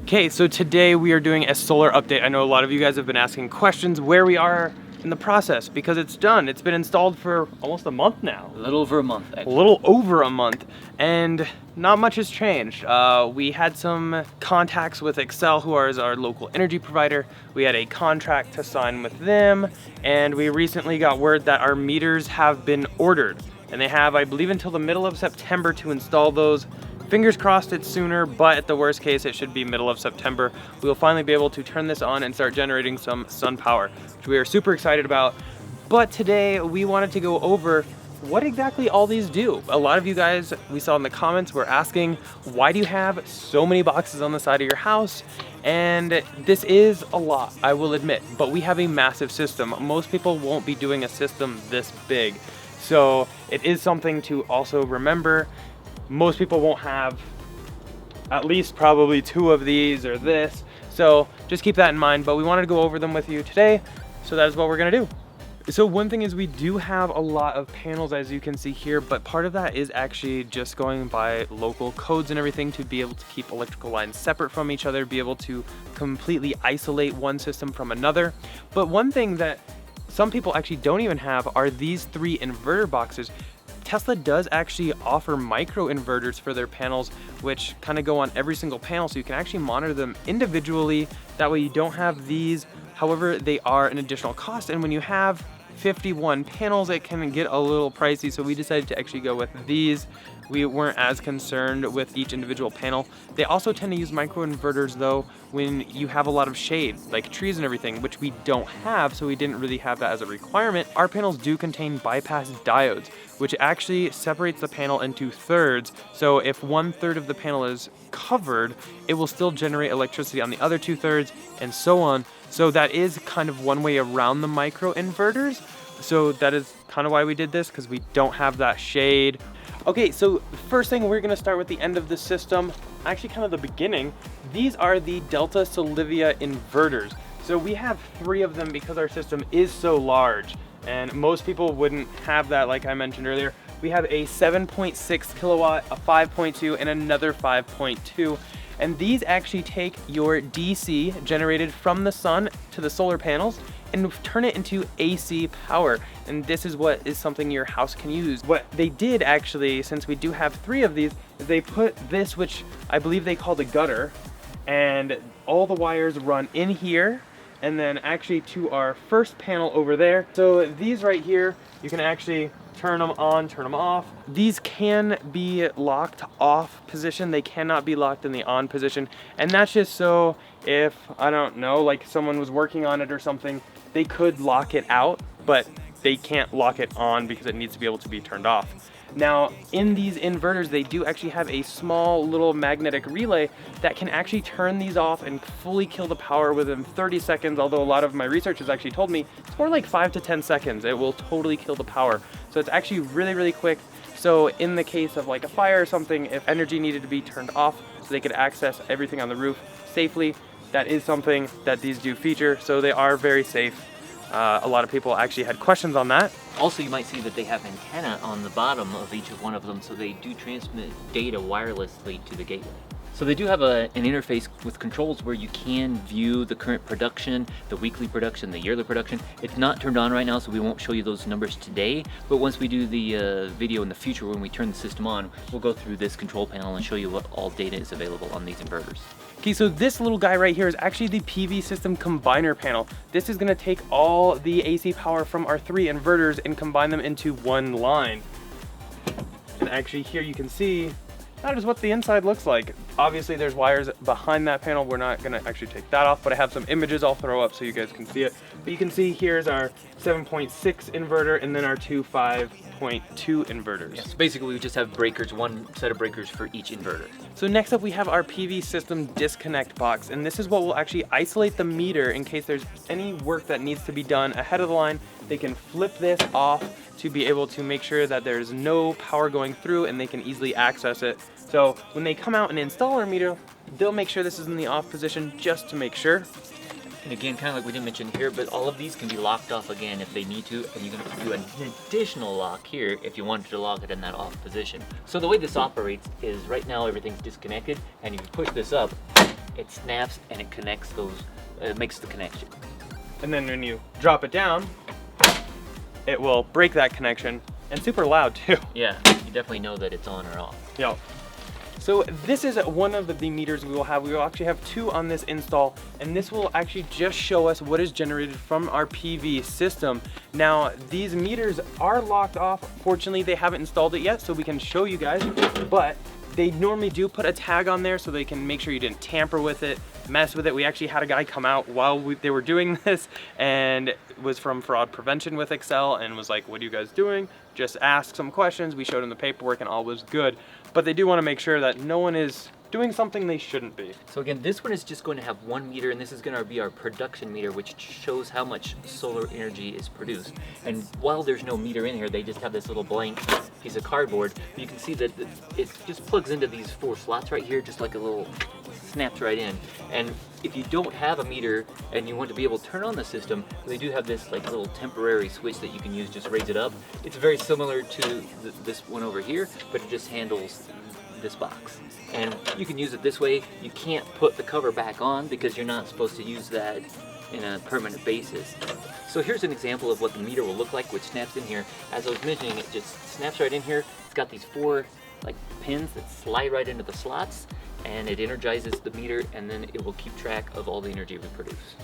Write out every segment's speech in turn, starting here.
Okay, so today we are doing a solar update. I know a lot of you guys have been asking questions where we are in the process because it's done. It's been installed for almost a month now. A little over a month, actually. A little over a month, and not much has changed. We had some contacts with Excel, who is our local energy provider. We had a contract to sign with them, and we recently got word that our meters have been ordered. And they have, I believe, until the middle of September to install those. Fingers crossed it's sooner, but at the worst case, it should be middle of September. We will finally be able to turn this on and start generating some sun power, which we are super excited about. But today we wanted to go over what exactly all these do. A lot of you guys, we saw in the comments, were asking, why do you have so many boxes on the side of your house? And this is a lot, I will admit, but we have a massive system. Most people won't be doing a system this big. So it is something to also remember. Most people won't have at least probably 2 of these or this. So just keep that in mind, but we wanted to go over them with you today. So that is what we're gonna do. So one thing is we do have a lot of panels, as you can see here, but part of that is actually just going by local codes and everything to be able to keep electrical lines separate from each other, be able to completely isolate one system from another. But one thing that some people actually don't even have are these 3 inverter boxes. Tesla does actually offer micro inverters for their panels, which kind of go on every single panel, so you can actually monitor them individually. That way you don't have these. However, they are an additional cost, and when you have 51 panels, it can get a little pricey, so we decided to actually go with these. We weren't as concerned with each individual panel. They also tend to use microinverters though when you have a lot of shade, like trees and everything, which we don't have, so we didn't really have that as a requirement. Our panels do contain bypass diodes, which actually separates the panel into thirds. So if 1/3 of the panel is covered, it will still generate electricity on the other 2/3 and so on. So that is kind of one way around the micro inverters. So that is kind of why we did this, because we don't have that shade. Okay, so the first thing, we're gonna start with the end of the system, actually kind of the beginning. These are the Delta Solivia inverters. So we have 3 of them because our system is so large, and most people wouldn't have that, like I mentioned earlier. We have a 7.6 kilowatt, a 5.2, and another 5.2. And these actually take your DC generated from the sun to the solar panels and turn it into AC power. And this is what is something your house can use. What they did actually, since we do have 3 of these, is they put this, which I believe they call the gutter, and all the wires run in here and then actually to our first panel over there. So these right here, you can actually turn them on, turn them off. These can be locked off position. They cannot be locked in the on position. And that's just so if, I don't know, like someone was working on it or something, they could lock it out, but they can't lock it on because it needs to be able to be turned off. Now, in these inverters, they do actually have a small little magnetic relay that can actually turn these off and fully kill the power within 30 seconds, although a lot of my research has actually told me it's more like 5 to 10 seconds. It will totally kill the power. So it's actually really, really quick. So in the case of like a fire or something, if energy needed to be turned off so they could access everything on the roof safely, that is something that these do feature. So they are very safe. A lot of people actually had questions on that. Also, you might see that they have antenna on the bottom of each one of them, so they do transmit data wirelessly to the gateway. So they do have an interface with controls where you can view the current production, the weekly production, the yearly production. It's not turned on right now, so we won't show you those numbers today, but once we do the video in the future, when we turn the system on, we'll go through this control panel and show you what all data is available on these inverters. Okay, so this little guy right here is actually the PV system combiner panel. This is gonna take all the AC power from our 3 inverters and combine them into one line. And actually here you can see that is what the inside looks like. Obviously there's wires behind that panel. We're not gonna actually take that off, but I have some images I'll throw up so you guys can see it. But you can see here's our 7.6 inverter and then our 2 5.2 inverters. Yes, basically we just have breakers, one set of breakers for each inverter. So next up we have our PV system disconnect box, and this is what will actually isolate the meter in case there's any work that needs to be done ahead of the line. They can flip this off to be able to make sure that there's no power going through and they can easily access it. So when they come out and install our meter, they'll make sure this is in the off position just to make sure. And again, kind of like we didn't mention here, but all of these can be locked off again if they need to, and you can do an additional lock here if you wanted to lock it in that off position. So the way this operates is right now everything's disconnected, and if you push this up, it snaps and it connects those, it makes the connection. And then when you drop it down, it will break that connection, and super loud too. Yeah, you definitely know that it's on or off. Yep. So this is one of the meters we will have. We will actually have two on this install, and this will actually just show us what is generated from our PV system. Now, these meters are locked off. Fortunately, they haven't installed it yet, so we can show you guys, but they normally do put a tag on there so they can make sure you didn't tamper with it, mess with it. We actually had a guy come out while they were doing this, and it was from fraud prevention with Excel, and was like, what are you guys doing? Just ask some questions. We showed him the paperwork and all was good. But they do want to make sure that no one is doing something they shouldn't be. So again, this one is just going to have one meter, and this is going to be our production meter, which shows how much solar energy is produced. And while there's no meter in here, they just have this little blank piece of cardboard. You can see that it just plugs into these 4 slots right here, just like a little snaps right in. And if you don't have a meter and you want to be able to turn on the system, they do have this like little temporary switch that you can use, just raise it up. It's very similar to this one over here, but it just handles this box. And you can use it this way. You can't put the cover back on because you're not supposed to use that in a permanent basis. So here's an example of what the meter will look like, which snaps in here. As I was mentioning, it just snaps right in here. It's got these 4 like pins that slide right into the slots, and it energizes the meter, and then it will keep track of all the energy we produce.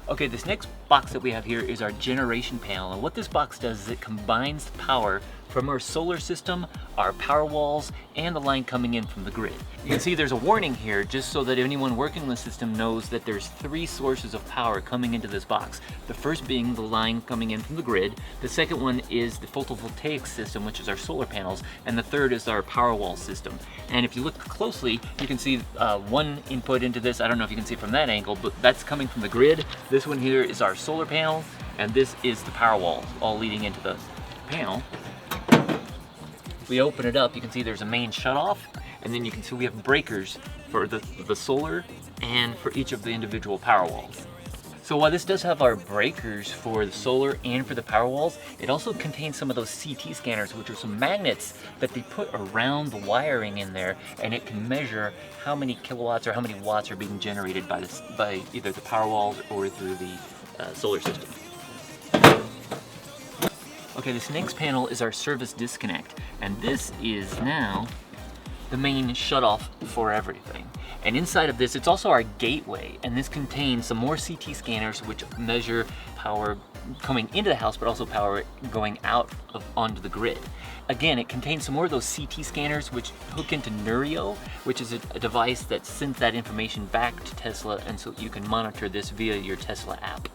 Okay, this next box that we have here is our generation panel, and what this box does is it combines the power from our solar system, our power walls, and the line coming in from the grid. You can see there's a warning here just so that anyone working on the system knows that there's 3 sources of power coming into this box. The first being the line coming in from the grid, the second one is the photovoltaic system, which is our solar panels, and the third is our power wall system. And if you look closely, you can see one input into this. I don't know if you can see from that angle, but that's coming from the grid. This one here is our solar panel, and this is the power wall, all leading into the panel. We open it up, you can see there's a main shutoff, and then you can see we have breakers for the solar and for each of the individual power walls. So while this does have our breakers for the solar and for the power walls, it also contains some of those CT scanners, which are some magnets that they put around the wiring in there, and it can measure how many kilowatts or how many watts are being generated by either the power walls or through the solar system. Okay, this next panel is our service disconnect, and this is now the main shutoff for everything. And inside of this, it's also our gateway, and this contains some more CT scanners which measure power coming into the house, but also power going out onto the grid. Again, it contains some more of those CT scanners which hook into Nurio, which is a device that sends that information back to Tesla, and so you can monitor this via your Tesla app.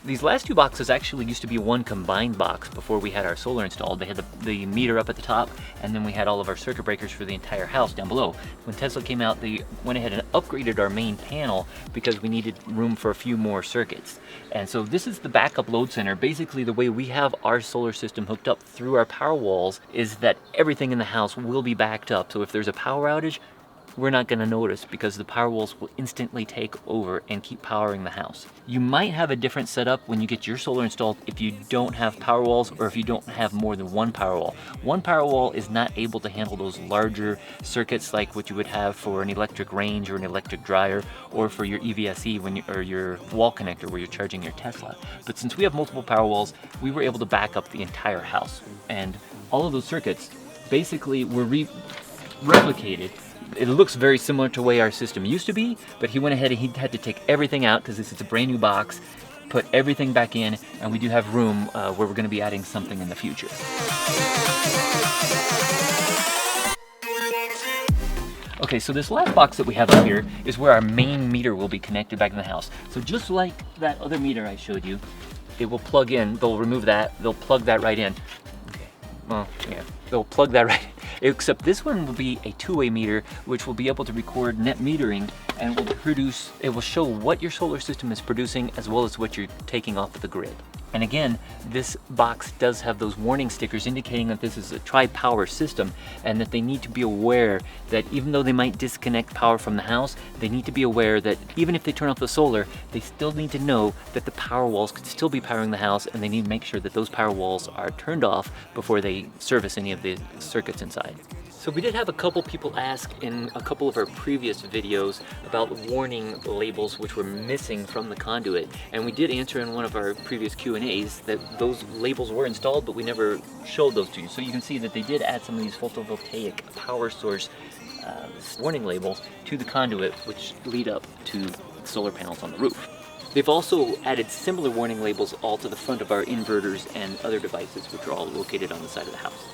These last 2 boxes actually used to be one combined box before we had our solar installed. They had the meter up at the top, and then we had all of our circuit breakers for the entire house down below. When Tesla came out, they went ahead and upgraded our main panel because we needed room for a few more circuits. And so this is the backup load center. Basically, the way we have our solar system hooked up through our power walls is that everything in the house will be backed up. So if there's a power outage, we're not going to notice because the power walls will instantly take over and keep powering the house. You might have a different setup when you get your solar installed if you don't have power walls or if you don't have more than one power wall. One power wall is not able to handle those larger circuits like what you would have for an electric range or an electric dryer or for your EVSE or your wall connector where you're charging your Tesla. But since we have multiple power walls, we were able to back up the entire house. And all of those circuits basically were replicated. It looks very similar to the way our system used to be, but he went ahead and he had to take everything out because this is a brand new box, put everything back in, and we do have room where we're going to be adding something in the future. Okay, so this last box that we have up here is where our main meter will be connected back in the house. So just like that other meter I showed you, it will plug in, they'll remove that, they'll plug that right in. Okay, well, yeah, they'll plug that right in. Except this one will be a 2-way meter, which will be able to record net metering and it will show what your solar system is producing as well as what you're taking off of the grid. And again, this box does have those warning stickers indicating that this is a tri-power system and that they need to be aware that even though they might disconnect power from the house, they need to be aware that even if they turn off the solar, they still need to know that the power walls could still be powering the house, and they need to make sure that those power walls are turned off before they service any of the circuits inside. So we did have a couple people ask in a couple of our previous videos about warning labels which were missing from the conduit, and we did answer in one of our previous Q&As that those labels were installed, but we never showed those to you. So you can see that they did add some of these photovoltaic power source warning labels to the conduit, which lead up to solar panels on the roof. They've also added similar warning labels all to the front of our inverters and other devices, which are all located on the side of the house.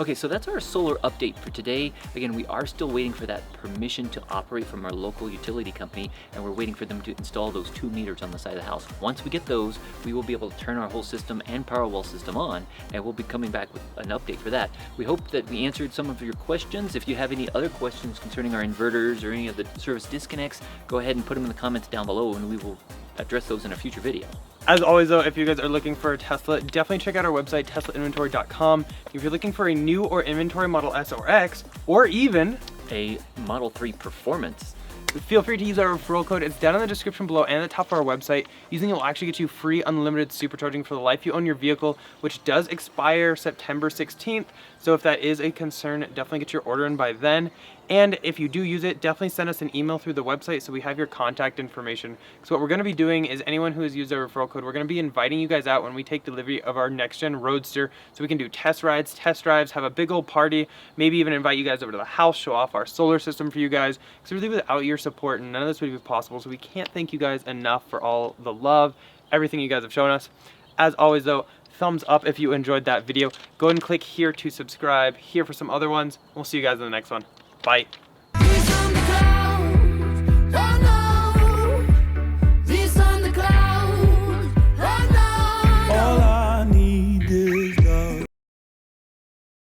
Okay, so that's our solar update for today. Again, we are still waiting for that permission to operate from our local utility company, and we're waiting for them to install those 2 meters on the side of the house. Once we get those, we will be able to turn our whole system and Powerwall system on, and we'll be coming back with an update for that. We hope that we answered some of your questions. If you have any other questions concerning our inverters or any of the service disconnects, go ahead and put them in the comments down below, and we will address those in a future video. As always though, if you guys are looking for a Tesla, definitely check out our website, teslainventory.com. If you're looking for a new or inventory Model S or X, or even a Model 3 Performance, feel free to use our referral code. It's down in the description below and at the top of our website. Using it will actually get you free unlimited supercharging for the life you own your vehicle, which does expire September 16th. So if that is a concern, definitely get your order in by then. And if you do use it, definitely send us an email through the website so we have your contact information. So what we're going to be doing is anyone who has used our referral code, we're going to be inviting you guys out when we take delivery of our next gen Roadster, so we can do test rides, test drives, have a big old party, maybe even invite you guys over to the house, show off our solar system for you guys. Because really without your support, none of this would be possible. So we can't thank you guys enough for all the love, everything you guys have shown us. As always though, thumbs up if you enjoyed that video. Go ahead and click here to subscribe, here for some other ones. We'll see you guys in the next one. Bye.